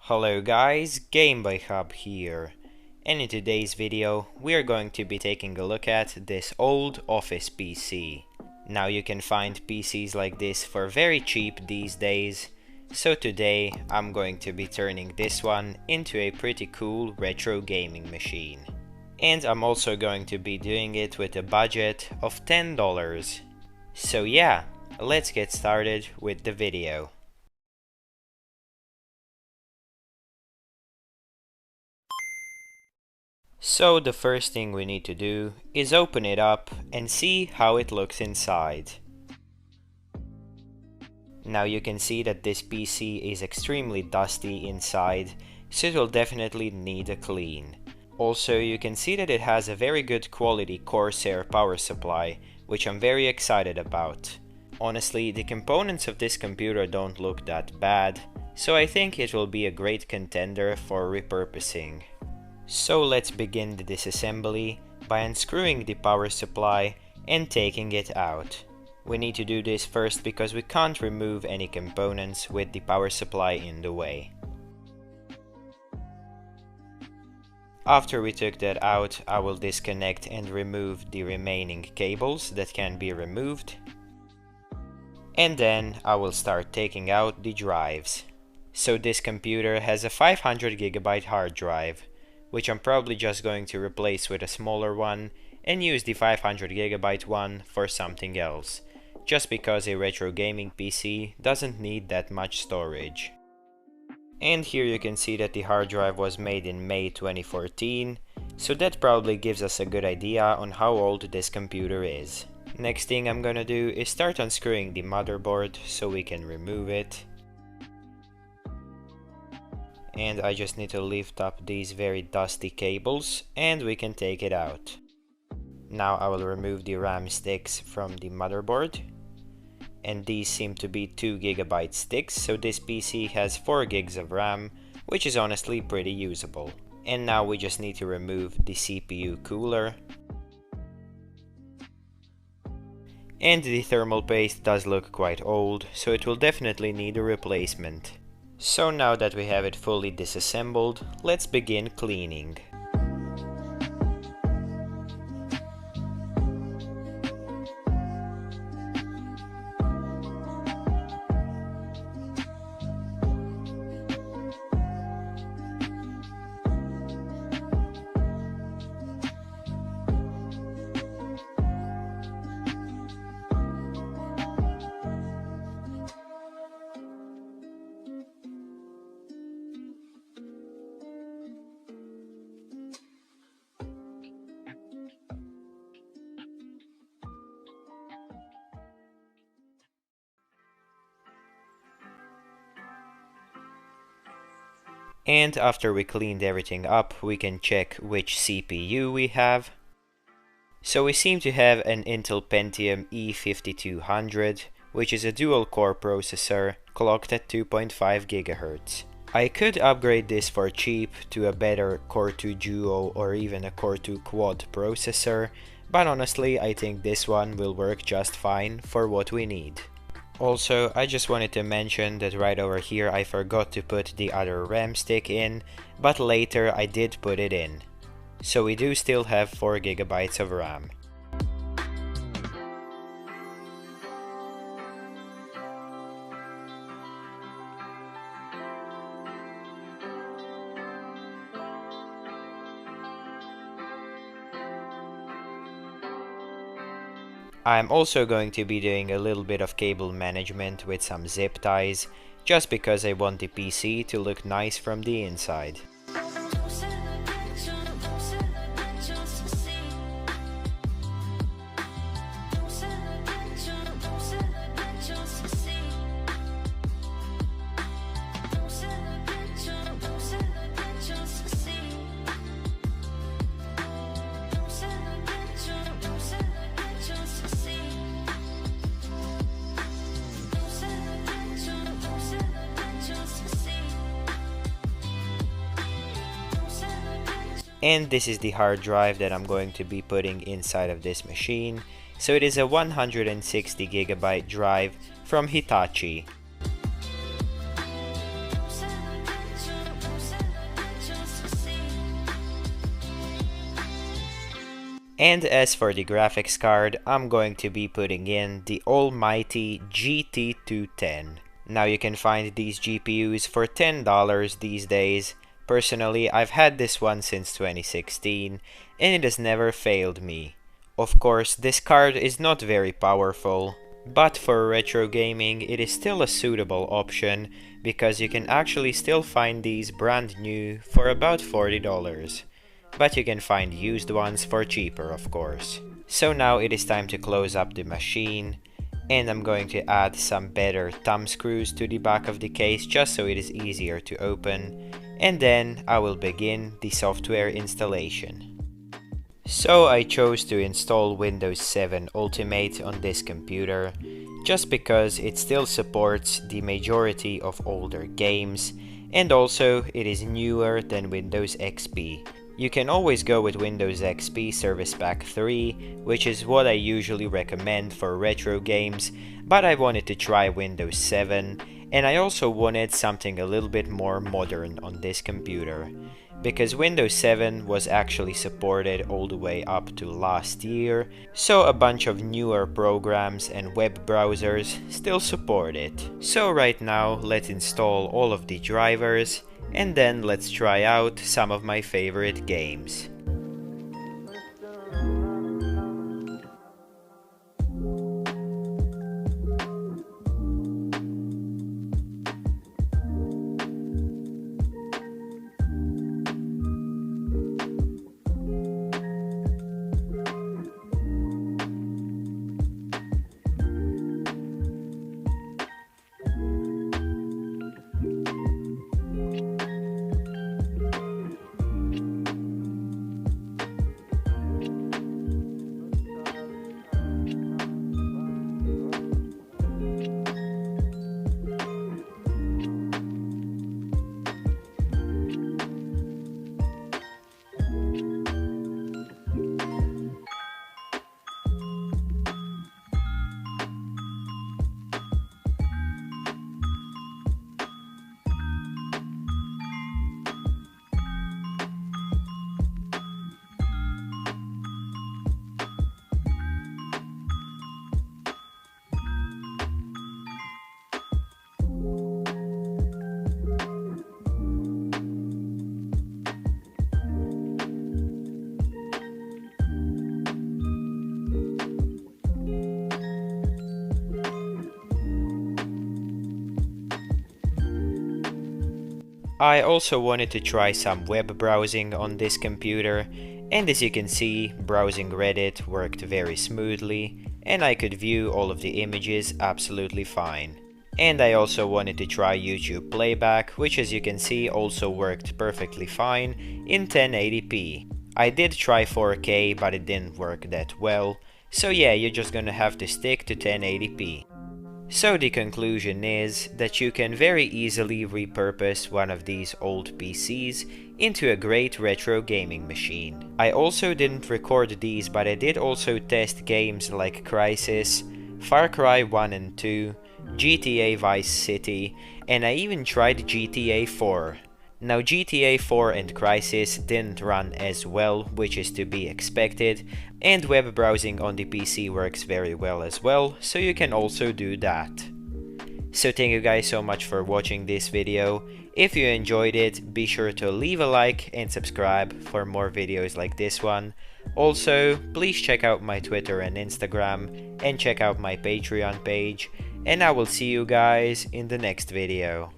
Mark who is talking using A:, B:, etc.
A: Hello guys, Gameboy Hub here, and in today's video we are going to be taking a look at this old office PC. Now you can find PCs like this for very cheap these days, so today I'm going to be turning this one into a pretty cool retro gaming machine. And I'm also going to be doing it with a budget of $10. So yeah, let's get started with the video. So the first thing we need to do is open it up and see how it looks inside. Now you can see that this PC is extremely dusty inside, so it will definitely need a clean. Also, you can see that it has a very good quality Corsair power supply, which I'm very excited about. Honestly, the components of this computer don't look that bad, so I think it will be a great contender for repurposing. So let's begin the disassembly by unscrewing the power supply and taking it out. We need to do this first because we can't remove any components with the power supply in the way. After we took that out, I will disconnect and remove the remaining cables that can be removed. And then I will start taking out the drives. So this computer has a 500GB hard drive, which I'm probably just going to replace with a smaller one and use the 500GB one for something else, just because a retro gaming PC doesn't need that much storage. And here you can see that the hard drive was made in May 2014, so that probably gives us a good idea on how old this computer is. Next thing I'm gonna do is start unscrewing the motherboard so we can remove it. And I just need to lift up these very dusty cables and we can take it out. Now I will remove the RAM sticks from the motherboard. And these seem to be 2GB sticks, so this PC has 4GB of RAM, which is honestly pretty usable. And now we just need to remove the CPU cooler. And the thermal paste does look quite old, so it will definitely need a replacement. So now that we have it fully disassembled, let's begin cleaning. And after we cleaned everything up, we can check which CPU we have. So we seem to have an Intel Pentium E5200, which is a dual-core processor clocked at 2.5 GHz. I could upgrade this for cheap to a better Core 2 Duo or even a Core 2 Quad processor, but honestly I think this one will work just fine for what we need. Also, I just wanted to mention that right over here I forgot to put the other RAM stick in, but later I did put it in. So we do still have 4GB of RAM. I'm also going to be doing a little bit of cable management with some zip ties, just because I want the PC to look nice from the inside. And this is the hard drive that I'm going to be putting inside of this machine. So it is a 160GB drive from Hitachi. And as for the graphics card, I'm going to be putting in the almighty GT210. Now you can find these GPUs for $10 these days. Personally, I've had this one since 2016 and it has never failed me. Of course, this card is not very powerful, but for retro gaming it is still a suitable option because you can actually still find these brand new for about $40. But you can find used ones for cheaper, of course. So now it is time to close up the machine, and I'm going to add some better thumb screws to the back of the case just so it is easier to open, and then I will begin the software installation. So I chose to install Windows 7 Ultimate on this computer just because it still supports the majority of older games, and also it is newer than Windows XP. You can always go with Windows XP Service Pack 3, which is what I usually recommend for retro games, but I wanted to try Windows 7, and I also wanted something a little bit more modern on this computer, because Windows 7 was actually supported all the way up to last year, so a bunch of newer programs and web browsers still support it. So right now let's install all of the drivers, and then let's try out some of my favorite games. I also wanted to try some web browsing on this computer, and as you can see, browsing Reddit worked very smoothly, and I could view all of the images absolutely fine. And I also wanted to try YouTube playback, which as you can see also worked perfectly fine in 1080p. I did try 4K, but it didn't work that well, so yeah, you're just gonna have to stick to 1080p. So the conclusion is that you can very easily repurpose one of these old PCs into a great retro gaming machine. I also didn't record these, but I did also test games like Crysis, Far Cry 1 and 2, GTA Vice City, and I even tried GTA 4. Now GTA 4 and Crysis didn't run as well, which is to be expected, and web browsing on the PC works very well as well, so you can also do that. So thank you guys so much for watching this video. If you enjoyed it, be sure to leave a like and subscribe for more videos like this one. Also, please check out my Twitter and Instagram, and check out my Patreon page, and I will see you guys in the next video.